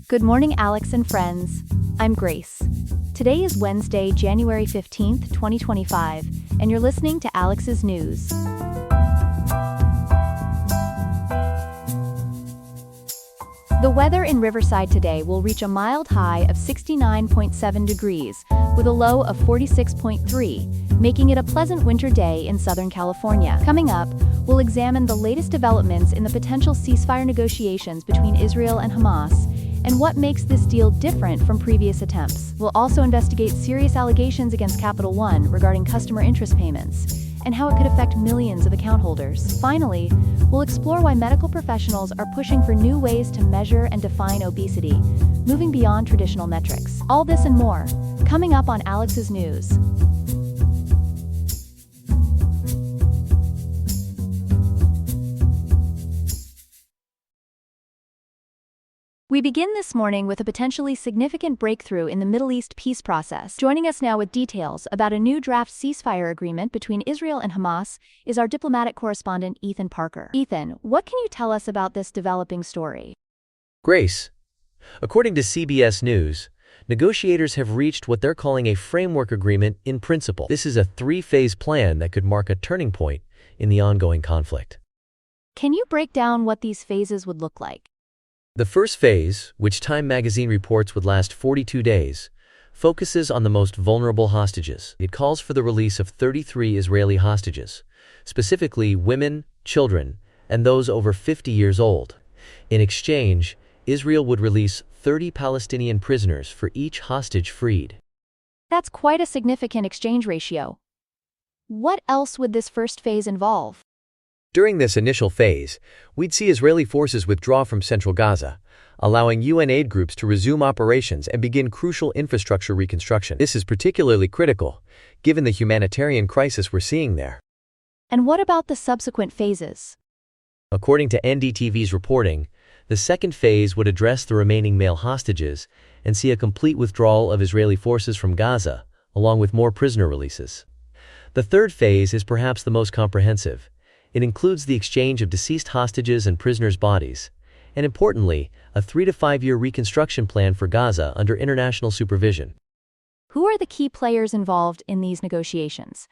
Good morning, Alex and friends. I'm Grace. Today is Wednesday, January 15th, 2025, and you're listening to Alex's News. The weather in Riverside today will reach a mild high of 69.7 degrees, with a low of 46.3, making it a pleasant winter day in Southern California. Coming up, we'll examine the latest developments in the potential ceasefire negotiations between Israel and Hamas, and what makes this deal different from previous attempts. We'll also investigate serious allegations against Capital One regarding customer interest payments, and how it could affect millions of account holders. Finally, we'll explore why medical professionals are pushing for new ways to measure and define obesity, moving beyond traditional metrics. All this and more, coming up on Alex's News. We begin this morning with a potentially significant breakthrough in the Middle East peace process. Joining us now with details about a new draft ceasefire agreement between Israel and Hamas is our diplomatic correspondent Ethan Parker. Ethan, what can you tell us about this developing story? Grace, according to CBS News, negotiators have reached what they're calling a framework agreement in principle. This is a three-phase plan that could mark a turning point in the ongoing conflict. Can you break down what these phases would look like? The first phase, which Time magazine reports would last 42 days, focuses on the most vulnerable hostages. It calls for the release of 33 Israeli hostages, specifically women, children, and those over 50 years old. In exchange, Israel would release 30 Palestinian prisoners for each hostage freed. That's quite a significant exchange ratio. What else would this first phase involve? During this initial phase, we'd see Israeli forces withdraw from central Gaza, allowing UN aid groups to resume operations and begin crucial infrastructure reconstruction. This is particularly critical, given the humanitarian crisis we're seeing there. And what about the subsequent phases? According to NDTV's reporting, the second phase would address the remaining male hostages and see a complete withdrawal of Israeli forces from Gaza, along with more prisoner releases. The third phase is perhaps the most comprehensive. It includes the exchange of deceased hostages and prisoners' bodies, and importantly, a 3 to 5 year reconstruction plan for Gaza under international supervision. Who are the key players involved in these negotiations?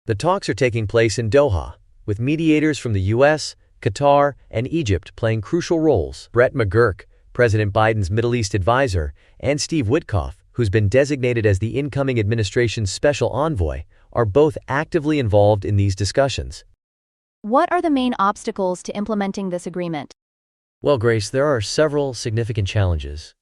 The talks are taking place in Doha, with mediators from the US, Qatar, and Egypt playing crucial roles. Brett McGurk, President Biden's Middle East advisor, and Steve Witkoff, who's been designated as the incoming administration's special envoy, are both actively involved in these discussions. What are the main obstacles to implementing this agreement? Well, Grace, there are several significant challenges.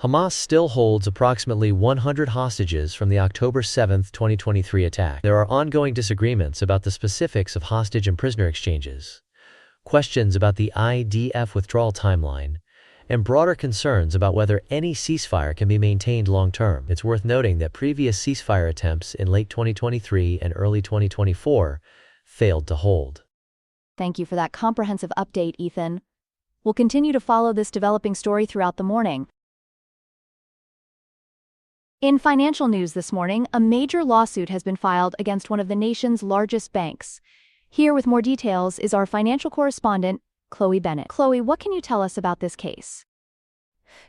Hamas still holds approximately 100 hostages from the October 7, 2023 attack. There are ongoing disagreements about the specifics of hostage and prisoner exchanges, questions about the IDF withdrawal timeline, and broader concerns about whether any ceasefire can be maintained long-term. It's worth noting that previous ceasefire attempts in late 2023 and early 2024 failed to hold. Thank you for that comprehensive update, Ethan. We'll continue to follow this developing story throughout the morning. In financial news this morning, a major lawsuit has been filed against one of the nation's largest banks. Here with more details is our financial correspondent, Chloe Bennett. Chloe, what can you tell us about this case?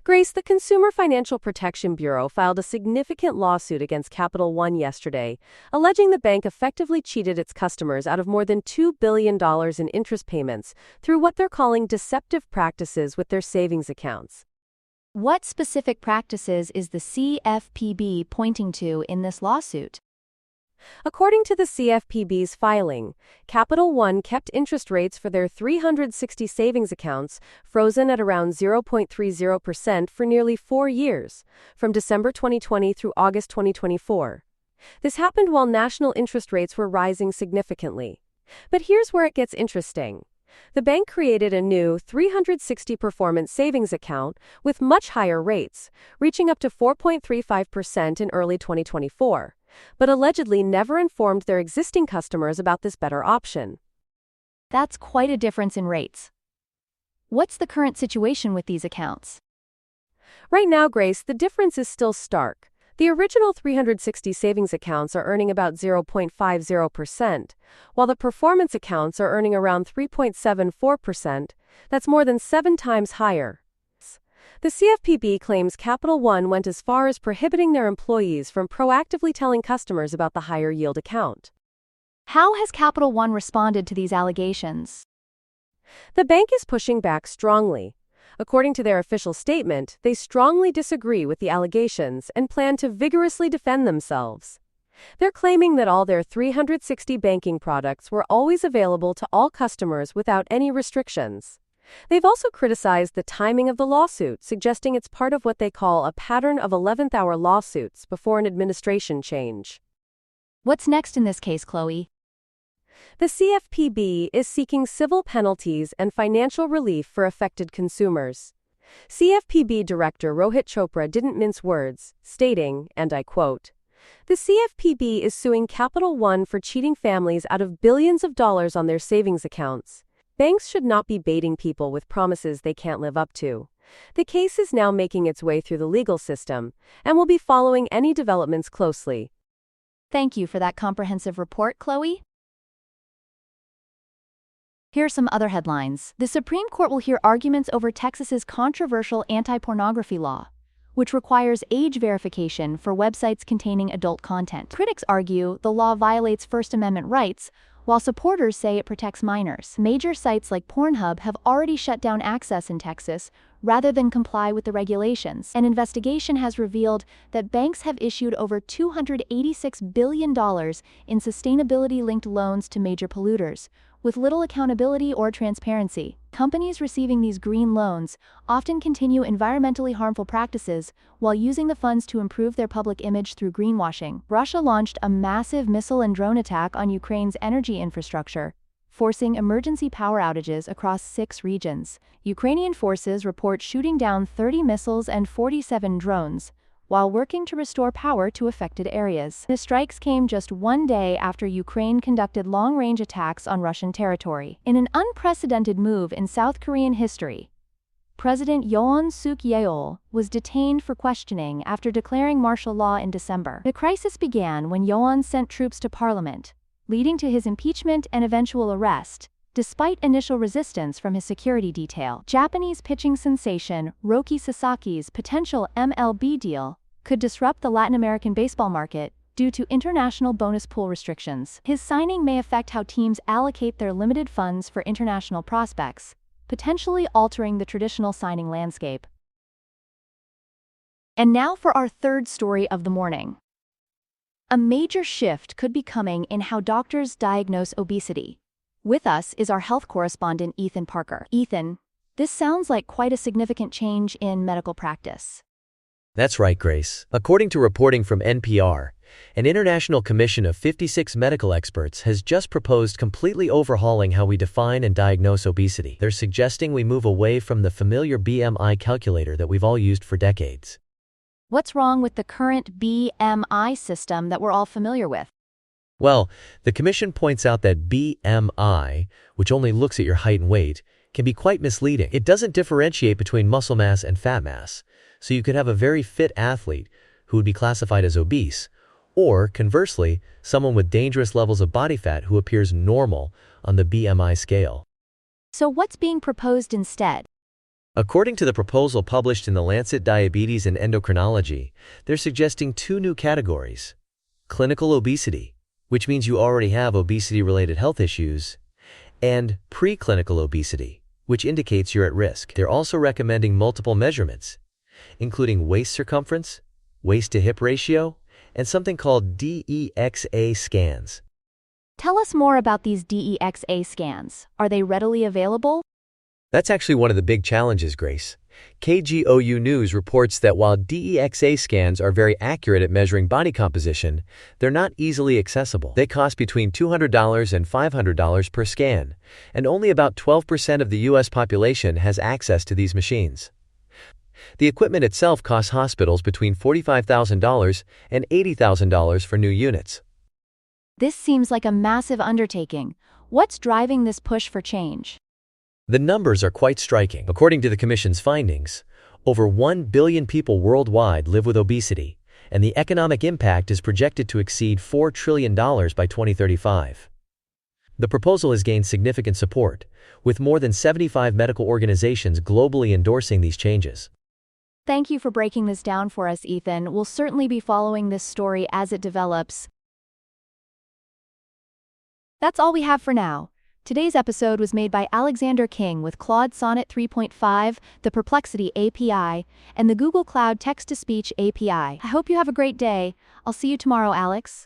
Grace, the Consumer Financial Protection Bureau filed a significant lawsuit against Capital One yesterday, alleging the bank effectively cheated its customers out of more than $2 billion in interest payments through what they're calling deceptive practices with their savings accounts. What specific practices is the CFPB pointing to in this lawsuit? According to the CFPB's filing, Capital One kept interest rates for their 360 savings accounts frozen at around 0.30% for nearly 4 years, from December 2020 through August 2024. This happened while national interest rates were rising significantly. But here's where it gets interesting. The bank created a new 360 performance savings account with much higher rates, reaching up to 4.35% in early 2024. But allegedly never informed their existing customers about this better option. That's quite a difference in rates. What's the current situation with these accounts? Right now, Grace, the difference is still stark. The original 360 savings accounts are earning about 0.50%, while the performance accounts are earning around 3.74%. That's more than 7 times higher. The CFPB claims Capital One went as far as prohibiting their employees from proactively telling customers about the higher yield account. How has Capital One responded to these allegations? The bank is pushing back strongly. According to their official statement, they strongly disagree with the allegations and plan to vigorously defend themselves. They're claiming that all their 360 banking products were always available to all customers without any restrictions. They've also criticized the timing of the lawsuit, suggesting it's part of what they call a pattern of 11th-hour lawsuits before an administration change. What's next in this case, Chloe? The CFPB is seeking civil penalties and financial relief for affected consumers. CFPB Director Rohit Chopra didn't mince words, stating, and I quote, "The CFPB is suing Capital One for cheating families out of billions of dollars on their savings accounts. Banks should not be baiting people with promises they can't live up to." The case is now making its way through the legal system, and we'll be following any developments closely. Thank you for that comprehensive report, Chloe. Here are some other headlines. The Supreme Court will hear arguments over Texas's controversial anti-pornography law, which requires age verification for websites containing adult content. Critics argue the law violates First Amendment rights, while supporters say it protects minors. Major sites like Pornhub have already shut down access in Texas rather than comply with the regulations. An investigation has revealed that banks have issued over $286 billion in sustainability-linked loans to major polluters, with little accountability or transparency. Companies receiving these green loans often continue environmentally harmful practices while using the funds to improve their public image through greenwashing. Russia launched a massive missile and drone attack on Ukraine's energy infrastructure, forcing emergency power outages across 6 regions. Ukrainian forces report shooting down 30 missiles and 47 drones, while working to restore power to affected areas. The strikes came just one day after Ukraine conducted long-range attacks on Russian territory. In an unprecedented move in South Korean history, President Yoon Suk Yeol was detained for questioning after declaring martial law in December. The crisis began when Yoon sent troops to parliament, leading to his impeachment and eventual arrest, despite initial resistance from his security detail. Japanese pitching sensation Roki Sasaki's potential MLB deal could disrupt the Latin American baseball market due to international bonus pool restrictions. His signing may affect how teams allocate their limited funds for international prospects, potentially altering the traditional signing landscape. And now for our third story of the morning. A major shift could be coming in how doctors diagnose obesity. With us is our health correspondent, Ethan Parker. Ethan, this sounds like quite a significant change in medical practice. That's right, Grace. According to reporting from NPR, an international commission of 56 medical experts has just proposed completely overhauling how we define and diagnose obesity. They're suggesting we move away from the familiar BMI calculator that we've all used for decades. What's wrong with the current BMI system that we're all familiar with? Well, the commission points out that BMI, which only looks at your height and weight, can be quite misleading. It doesn't differentiate between muscle mass and fat mass, so you could have a very fit athlete who would be classified as obese, or, conversely, someone with dangerous levels of body fat who appears normal on the BMI scale. So what's being proposed instead? According to the proposal published in the Lancet Diabetes and Endocrinology, they're suggesting 2 new categories: clinical obesity, which means you already have obesity-related health issues, and preclinical obesity, which indicates you're at risk. They're also recommending multiple measurements, including waist circumference, waist-to-hip ratio, and something called DEXA scans. Tell us more about these DEXA scans. Are they readily available? That's actually one of the big challenges, Grace. KGOU News reports that while DEXA scans are very accurate at measuring body composition, they're not easily accessible. They cost between $200 and $500 per scan, and only about 12% of the U.S. population has access to these machines. The equipment itself costs hospitals between $45,000 and $80,000 for new units. This seems like a massive undertaking. What's driving this push for change? The numbers are quite striking. According to the Commission's findings, over 1 billion people worldwide live with obesity, and the economic impact is projected to exceed $4 trillion by 2035. The proposal has gained significant support, with more than 75 medical organizations globally endorsing these changes. Thank you for breaking this down for us, Ethan. We'll certainly be following this story as it develops. That's all we have for now. Today's episode was made by Alexander King with Claude Sonnet 3.5, the Perplexity API, and the Google Cloud Text-to-Speech API. I hope you have a great day. I'll see you tomorrow, Alex.